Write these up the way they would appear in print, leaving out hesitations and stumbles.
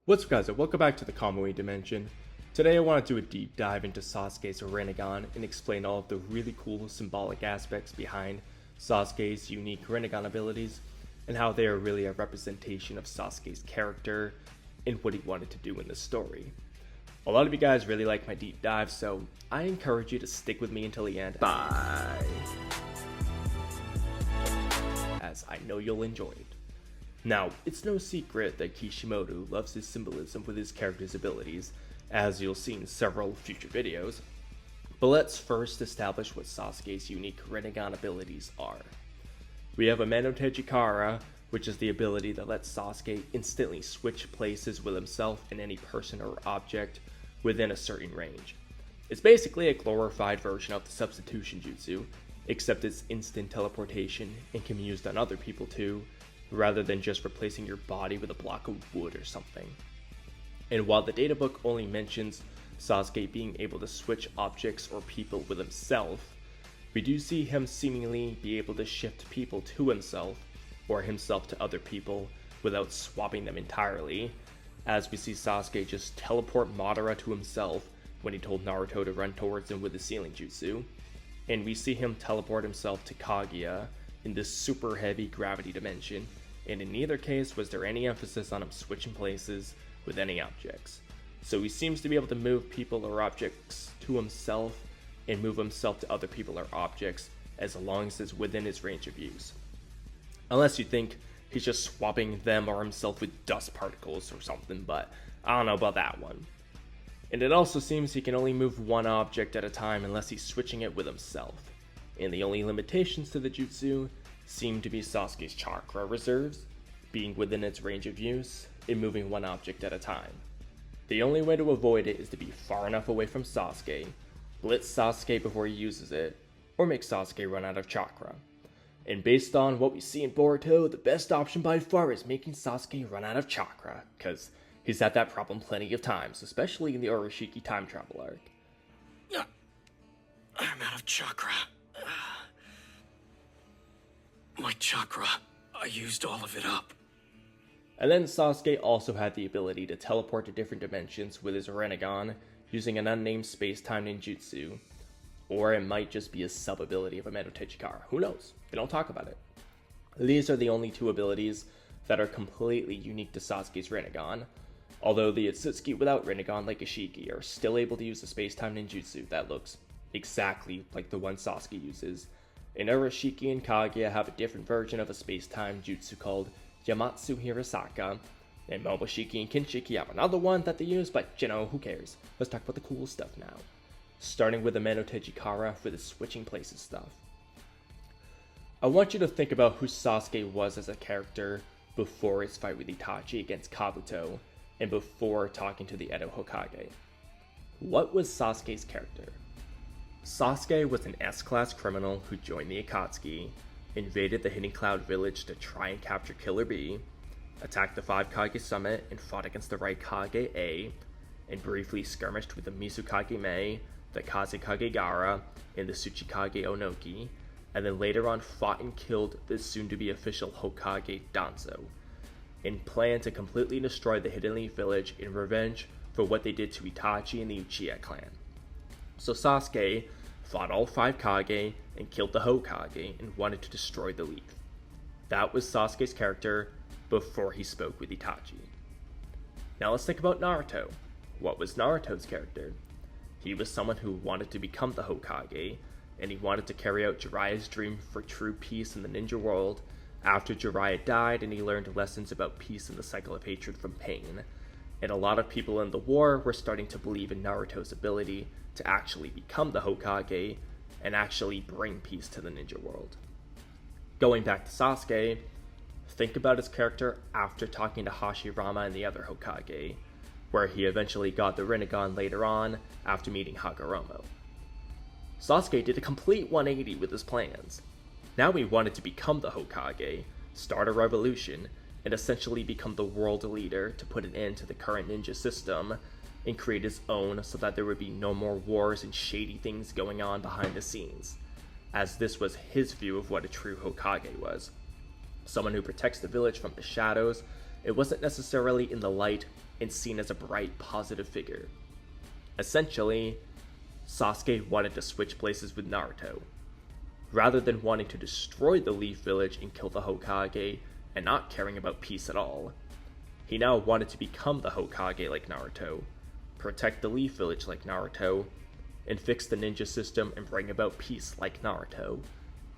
What's up guys, and welcome back to the Kamui dimension. Today I want to do a deep dive into Sasuke's Rinnegan and explain all of the really cool symbolic aspects behind Sasuke's unique Rinnegan abilities and how they are really a representation of Sasuke's character and what he wanted to do in the story. A lot of you guys really like my deep dive, so I encourage you to stick with me until the end. Bye! As I know you'll enjoy it. Now, it's no secret that Kishimoto loves his symbolism with his character's abilities, as you'll see in several future videos. But let's first establish what Sasuke's unique Rinnegan abilities are. We have amenotejikara, which is the ability that lets Sasuke instantly switch places with himself and any person or object within a certain range. It's basically a glorified version of the substitution jutsu, except it's instant teleportation and can be used on other people too, rather than just replacing your body with a block of wood or something. And while the databook only mentions Sasuke being able to switch objects or people with himself, we do see him seemingly be able to shift people to himself, or himself to other people, without swapping them entirely, as we see Sasuke just teleport Madara to himself when he told Naruto to run towards him with the sealing jutsu, and we see him teleport himself to Kaguya in this super heavy gravity dimension, and in neither case was there any emphasis on him switching places with any objects. So he seems to be able to move people or objects to himself and move himself to other people or objects as long as it's within his range of use. Unless you think he's just swapping them or himself with dust particles or something, but I don't know about that one. And it also seems he can only move one object at a time unless he's switching it with himself. And the only limitations to the jutsu seem to be Sasuke's chakra reserves, being within its range of use, and moving one object at a time. The only way to avoid it is to be far enough away from Sasuke, blitz Sasuke before he uses it, or make Sasuke run out of chakra. And based on what we see in Boruto, the best option by far is making Sasuke run out of chakra, cause he's had that problem plenty of times, especially in the isshiki time travel arc. I'm out of chakra. My chakra, I used all of it up. And then Sasuke also had the ability to teleport to different dimensions with his Rinnegan using an unnamed space-time ninjutsu, or it might just be a sub-ability of amenotejikara. Who knows? They don't talk about it. These are the only two abilities that are completely unique to Sasuke's Rinnegan, although the Otsutsuki without Rinnegan like isshiki are still able to use a space-time ninjutsu that looks exactly like the one Sasuke uses. And isshiki and Kaguya have a different version of a space-time jutsu called Yamatsu Hirasaka, and Momoshiki and Kinshiki have another one that they use, but you know, who cares? Let's talk about the cool stuff now. Starting with the amenotejikara for the switching places stuff. I want you to think about who Sasuke was as a character before his fight with Itachi against Kabuto, and before talking to the Edo Hokage. What was Sasuke's character? Sasuke was an S-class criminal who joined the Akatsuki, invaded the Hidden Cloud village to try and capture Killer Bee, attacked the 5 Kage summit and fought against the right Kage A, and briefly skirmished with the Mizukage Mei, the Kazekage Gaara, and the Tsuchikage Onoki, and then later on fought and killed the soon-to-be official Hokage Danzo, and planned to completely destroy the Hidden Leaf village in revenge for what they did to Itachi and the Uchiha clan. So Sasuke fought all 5 Kage and killed the Hokage and wanted to destroy the leaf. That was Sasuke's character before he spoke with Itachi. Now let's think about Naruto. What was Naruto's character? He was someone who wanted to become the Hokage, and he wanted to carry out Jiraiya's dream for true peace in the ninja world after Jiraiya died and he learned lessons about peace and the cycle of hatred from Pain. And a lot of people in the war were starting to believe in Naruto's ability to actually become the Hokage and actually bring peace to the ninja world. Going back to Sasuke, think about his character after talking to Hashirama and the other Hokage, where he eventually got the Rinnegan later on after meeting Hagoromo. Sasuke did a complete 180 with his plans. Now he wanted to become the Hokage, start a revolution, and essentially become the world leader to put an end to the current ninja system and create his own so that there would be no more wars and shady things going on behind the scenes, as this was his view of what a true Hokage was. Someone who protects the village from the shadows. It wasn't necessarily in the light, and seen as a bright, positive figure. Essentially, Sasuke wanted to switch places with Naruto. Rather than wanting to destroy the Leaf Village and kill the Hokage, and not caring about peace at all, he now wanted to become the Hokage like Naruto, protect the Leaf Village like Naruto, and fix the ninja system and bring about peace like Naruto.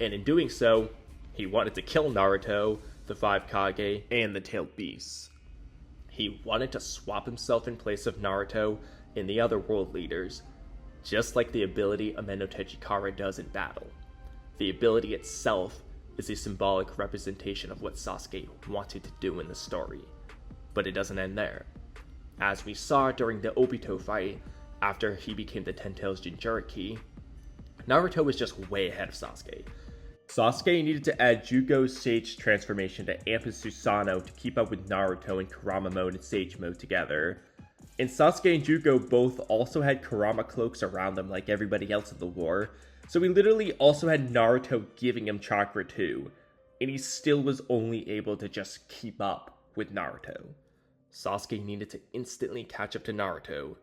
And in doing so, he wanted to kill Naruto, the 5 Kage, and the Tailed Beasts. He wanted to swap himself in place of Naruto and the other world leaders, just like the ability amenotejikara does in battle. The ability itself is a symbolic representation of what Sasuke wanted to do in the story. But it doesn't end there. As we saw during the Obito fight, after he became the Ten Tails Jinchuriki, Naruto was just way ahead of Sasuke. Sasuke needed to add Jugo's Sage transformation to amp his Susanoo to keep up with Naruto in Kurama mode and Sage mode together. And Sasuke and Jugo both also had Kurama cloaks around them like everybody else in the war, so he literally also had Naruto giving him chakra too, and he still was only able to just keep up with Naruto. Sasuke needed to instantly catch up to Naruto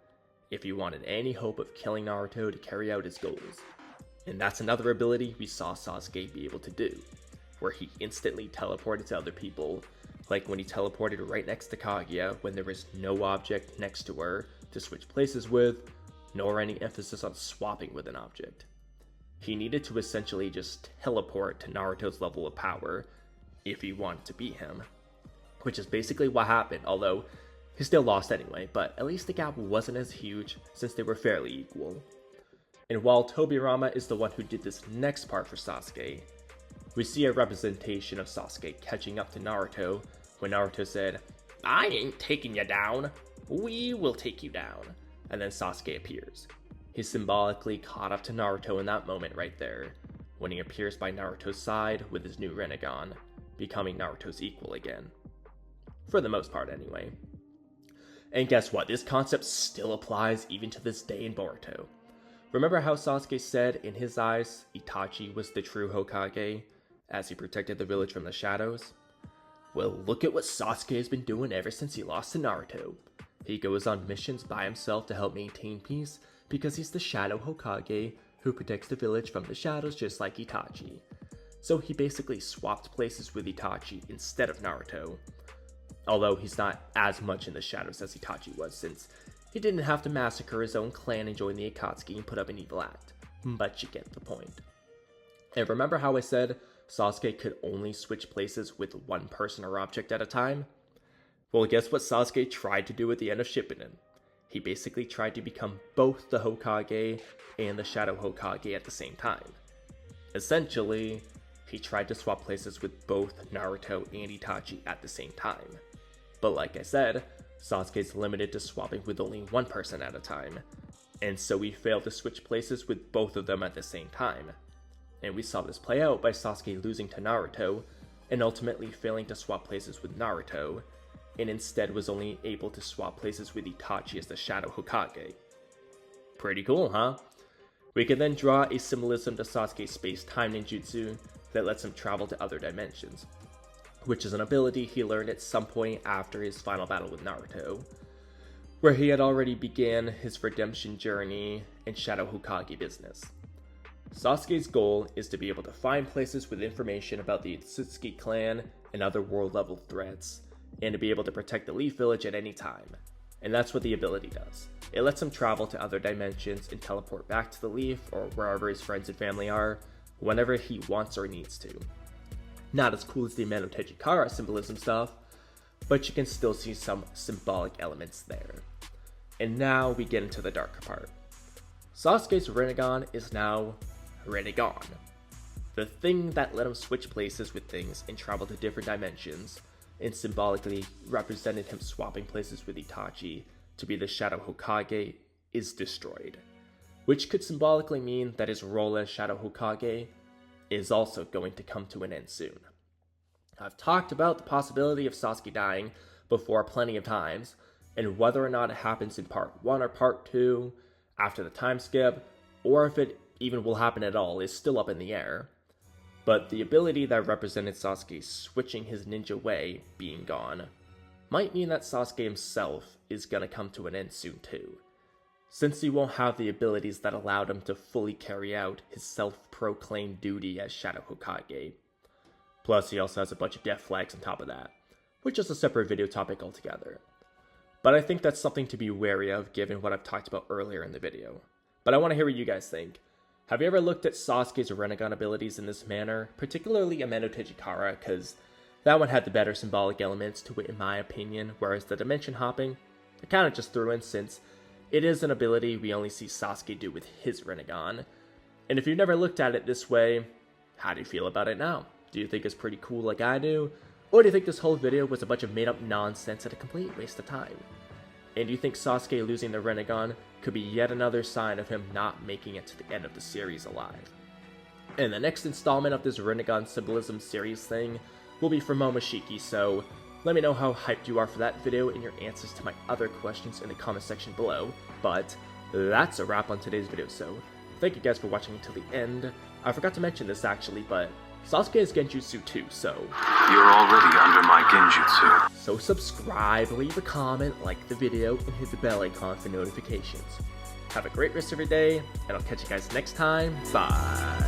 if he wanted any hope of killing Naruto to carry out his goals. And that's another ability we saw Sasuke be able to do, where he instantly teleported to other people, like when he teleported right next to Kaguya when there was no object next to her to switch places with, nor any emphasis on swapping with an object. He needed to essentially just teleport to Naruto's level of power if he wanted to beat him, which is basically what happened, although he still lost anyway, but at least the gap wasn't as huge since they were fairly equal. And while Tobirama is the one who did this next part for Sasuke, we see a representation of Sasuke catching up to Naruto when Naruto said, "I ain't taking you down, we will take you down," and then Sasuke appears. He symbolically caught up to Naruto in that moment right there, when he appears by Naruto's side with his new Rinnegan, becoming Naruto's equal again. For the most part anyway. And guess what, this concept still applies even to this day in Boruto. Remember how Sasuke said in his eyes Itachi was the true Hokage, as he protected the village from the shadows? Well, look at what Sasuke has been doing ever since he lost to Naruto. He goes on missions by himself to help maintain peace because he's the Shadow Hokage who protects the village from the shadows just like Itachi. So he basically swapped places with Itachi instead of Naruto. Although he's not as much in the shadows as Itachi was, since he didn't have to massacre his own clan and join the Akatsuki and put up an evil act. But you get the point. And remember how I said Sasuke could only switch places with one person or object at a time? Well, guess what Sasuke tried to do at the end of Shippuden? He basically tried to become both the Hokage and the Shadow Hokage at the same time. Essentially, he tried to swap places with both Naruto and Itachi at the same time. But like I said, Sasuke's limited to swapping with only one person at a time, and so he failed to switch places with both of them at the same time. And we saw this play out by Sasuke losing to Naruto, and ultimately failing to swap places with Naruto, and instead was only able to swap places with Itachi as the Shadow Hokage. Pretty cool, huh? We can then draw a symbolism to Sasuke's space-time ninjutsu that lets him travel to other dimensions, which is an ability he learned at some point after his final battle with Naruto, where he had already began his redemption journey and Shadow Hokage business. Sasuke's goal is to be able to find places with information about the Otsutsuki clan and other world-level threats, and to be able to protect the Leaf Village at any time. And that's what the ability does. It lets him travel to other dimensions and teleport back to the Leaf or wherever his friends and family are, whenever he wants or needs to. Not as cool as the amenotejikara symbolism stuff, but you can still see some symbolic elements there. And now we get into the darker part. Sasuke's Rinnegan is now Rinnegan. The thing that let him switch places with things and travel to different dimensions, and symbolically represented him swapping places with Itachi to be the Shadow Hokage, is destroyed. Which could symbolically mean that his role as Shadow Hokage is also going to come to an end soon. I've talked about the possibility of Sasuke dying before plenty of times, and whether or not it happens in part 1 or part 2, after the time skip, or if it even will happen at all is still up in the air. But the ability that represented Sasuke switching his ninja way being gone might mean that Sasuke himself is gonna come to an end soon too, since he won't have the abilities that allowed him to fully carry out his self-proclaimed duty as Shadow Hokage. Plus, he also has a bunch of death flags on top of that, which is a separate video topic altogether. But I think that's something to be wary of given what I've talked about earlier in the video. But I want to hear what you guys think. Have you ever looked at Sasuke's Rinnegan abilities in this manner, particularly amenotejikara, because that one had the better symbolic elements to it in my opinion, whereas the dimension hopping, I kind of just threw in since it is an ability we only see Sasuke do with his Rinnegan. And if you've never looked at it this way, how do you feel about it now? Do you think it's pretty cool like I do? Or do you think this whole video was a bunch of made up nonsense and a complete waste of time? And do you think Sasuke losing the Rinnegan could be yet another sign of him not making it to the end of the series alive? And the next installment of this Rinnegan symbolism series thing will be for Momoshiki, so let me know how hyped you are for that video and your answers to my other questions in the comment section below. But that's a wrap on today's video, so thank you guys for watching until the end. I forgot to mention this actually, but Sasuke is Genjutsu too, so You're already under my Genjutsu. So subscribe, leave a comment, like the video, and hit the bell icon for notifications. Have a great rest of your day, and I'll catch you guys next time. Bye!